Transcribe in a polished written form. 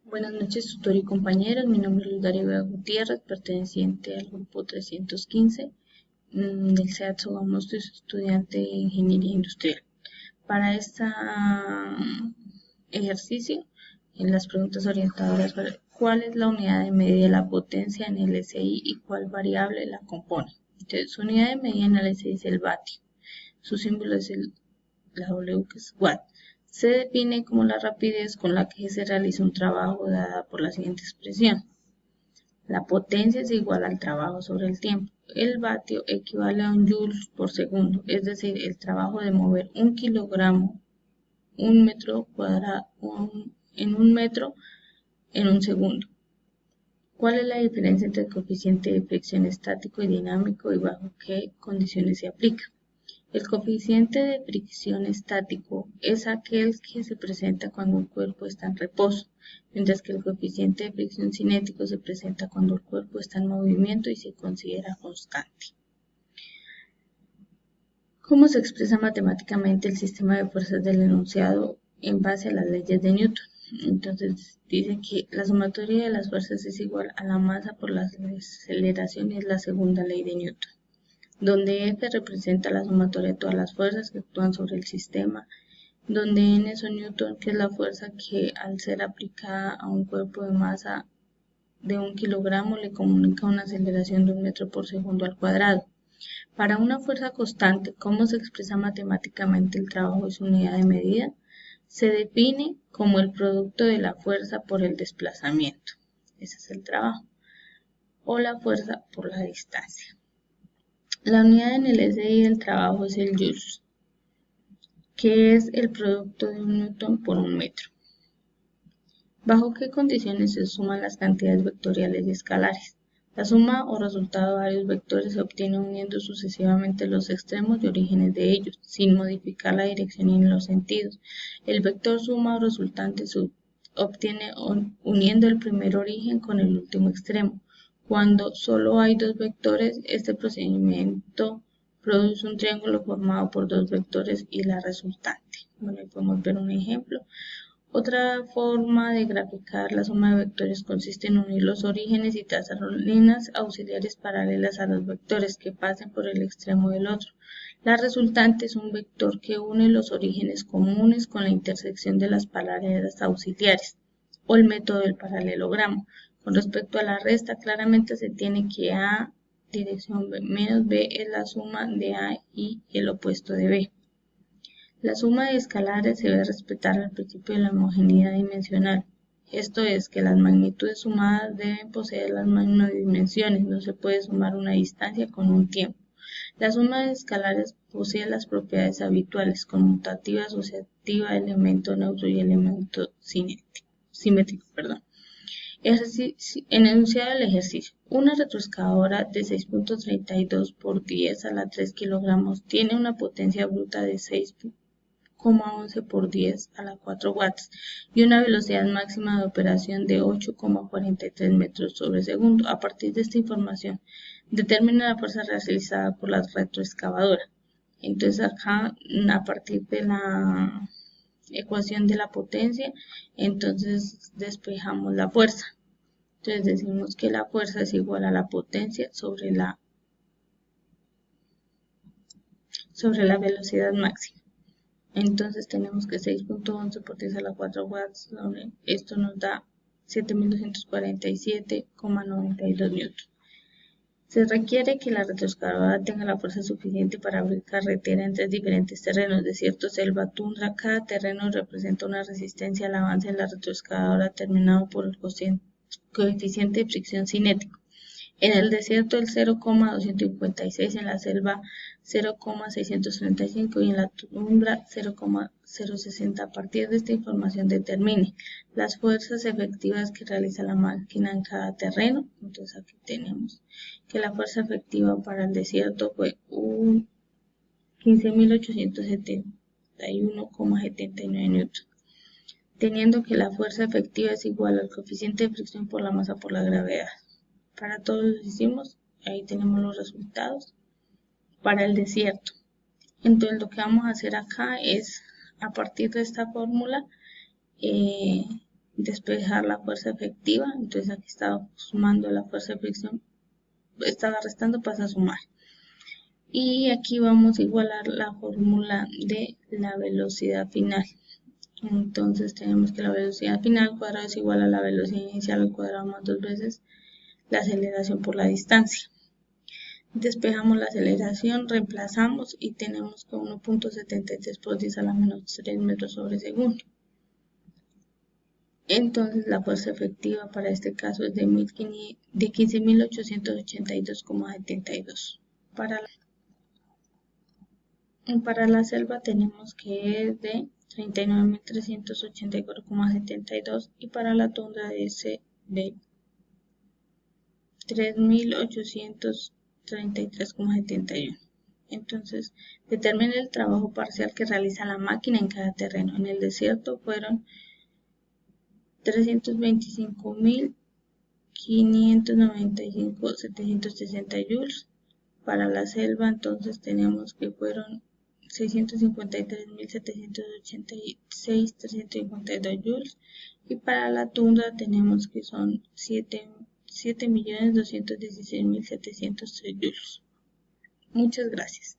Buenas noches, tutor y compañeros. Mi nombre es Luz Darío Gutiérrez, perteneciente al grupo 315 del SEAD Sogamoso, estudiante de Ingeniería Industrial. Para este ejercicio, en las preguntas orientadoras, ¿cuál es la unidad de medida de la potencia en el SI y cuál variable la compone? Entonces, su unidad de medida en el SI es el vatio. Su símbolo es la W, que es watt. Se define como la rapidez con la que se realiza un trabajo dada por la siguiente expresión. La potencia es igual al trabajo sobre el tiempo. El vatio equivale a un joule por segundo, es decir, el trabajo de mover un kilogramo, un metro cuadrado, en un metro en un segundo. ¿Cuál es la diferencia entre el coeficiente de fricción estático y dinámico y bajo qué condiciones se aplica? El coeficiente de fricción estático es aquel que se presenta cuando un cuerpo está en reposo, mientras que el coeficiente de fricción cinético se presenta cuando el cuerpo está en movimiento y se considera constante. ¿Cómo se expresa matemáticamente el sistema de fuerzas del enunciado en base a las leyes de Newton? Entonces dice que la sumatoria de las fuerzas es igual a la masa por la aceleración y es la segunda ley de Newton, donde F representa la sumatoria de todas las fuerzas que actúan sobre el sistema, donde N son Newton, que es la fuerza que al ser aplicada a un cuerpo de masa de 1 kilogramo le comunica una aceleración de 1 metro por segundo al cuadrado. Para una fuerza constante, ¿cómo se expresa matemáticamente el trabajo y su unidad de medida? Se define como el producto de la fuerza por el desplazamiento, ese es el trabajo, o la fuerza por la distancia. La unidad en el SI del trabajo es el joule, que es el producto de un newton por un metro. ¿Bajo qué condiciones se suman las cantidades vectoriales y escalares? La suma o resultado de varios vectores se obtiene uniendo sucesivamente los extremos y orígenes de ellos, sin modificar la dirección ni los sentidos. El vector suma o resultante se obtiene uniendo el primer origen con el último extremo. Cuando solo hay dos vectores, este procedimiento produce un triángulo formado por dos vectores y la resultante. Bueno, ahí podemos ver un ejemplo. Otra forma de graficar la suma de vectores consiste en unir los orígenes y trazar líneas auxiliares paralelas a los vectores que pasen por el extremo del otro. La resultante es un vector que une los orígenes comunes con la intersección de las paralelas auxiliares, o el método del paralelogramo. Con respecto a la resta, claramente se tiene que A dirección B menos B es la suma de A y el opuesto de B. La suma de escalares se debe respetar el principio de la homogeneidad dimensional. Esto es que las magnitudes sumadas deben poseer las mismas dimensiones, no se puede sumar una distancia con un tiempo. La suma de escalares posee las propiedades habituales, conmutativa, asociativa, elemento neutro y elemento simétrico. Enunciado del ejercicio. Una retroexcavadora de 6.32 por 10 a la 3 kilogramos tiene una potencia bruta de 6,11 por 10 a la 4 watts y una velocidad máxima de operación de 8,43 metros sobre segundo. A partir de esta información, determina la fuerza realizada por la retroexcavadora. Entonces acá, a partir de la ecuación de la potencia, entonces despejamos la fuerza. Entonces decimos que la fuerza es igual a la potencia sobre la velocidad máxima. Entonces tenemos que 6.11 por 10 a la 4 watts, esto nos da 7.247,92 newton. Se requiere que la retroexcavadora tenga la fuerza suficiente para abrir carretera en 3 diferentes terrenos, desierto, selva, tundra. Cada terreno representa una resistencia al avance de la retroexcavadora determinado por el coeficiente de fricción cinético. En el desierto el 0,256, en la selva 0,635 y en la tundra 0,060. A partir de esta información determine las fuerzas efectivas que realiza la máquina en cada terreno. Entonces aquí tenemos que la fuerza efectiva para el desierto fue 15.871,79 newton, teniendo que la fuerza efectiva es igual al coeficiente de fricción por la masa por la gravedad. Para todos los hicimos, ahí tenemos los resultados. Para el desierto, entonces lo que vamos a hacer acá es, a partir de esta fórmula, despejar la fuerza efectiva. Entonces aquí estaba sumando la fuerza de fricción, estaba restando, pasa a sumar. Y aquí vamos a igualar la fórmula de la velocidad final. Entonces tenemos que la velocidad final al cuadrado es igual a la velocidad inicial al cuadrado más 2 veces la aceleración por la distancia. Despejamos la aceleración, reemplazamos y tenemos que 1.73 por 10 a la menos 3 metros sobre segundo. Entonces la fuerza efectiva para este caso es de 15.882,72. Para la selva tenemos que es de 39.384,72 y para la tundra es de 3.833,71. Entonces, determine el trabajo parcial que realiza la máquina en cada terreno. En el desierto fueron 325.595,760 joules. Para la selva, entonces tenemos que fueron 653.786,352 joules. Y para la tundra tenemos que son 7.216.703 joules. Muchas gracias.